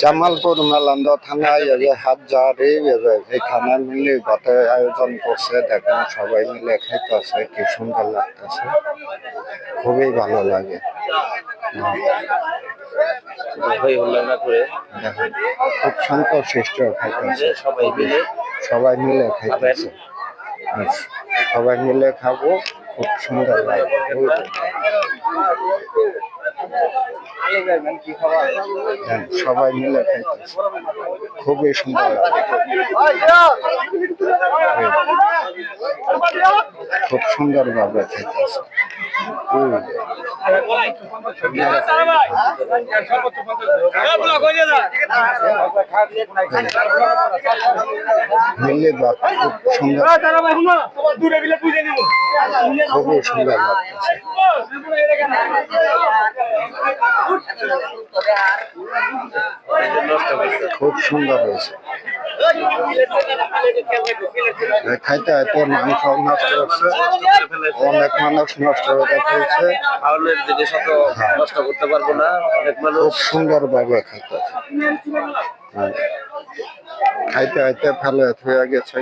জামালপুর মেলান্দা থানায় হাজারে এখানে মিলে ভাতের আয়োজন করছে। দেখেন সবাই মিলে খাইতেছে, কি সুন্দর লাগতেছে, খুবই ভালো লাগে। দেখেন খুব শান্ত শিষ্ট খাইতেছে, সবাই মিলে খাইতেছে, সবাই মিলে খাবো, খুব সুন্দর লাগে। সবাই মিলে খাইতেছে, খুবই সুন্দর লাগে, খুব সুন্দর ভাবে খাইতেছে। মিলে ভাত খুব সুন্দর, খুবই সুন্দর লাগতেছে। খুব সুন্দর হয়েছে। খাইতে খাইতে মাংস নষ্ট হচ্ছে, অনেক মানুষ নষ্ট হয়ে ফেলছে। নষ্ট করতে পারবো না, অনেক মানুষ খুব সুন্দর ভাবে খাইতে খাইতে খাইতে ফেলে হয়ে গেছে।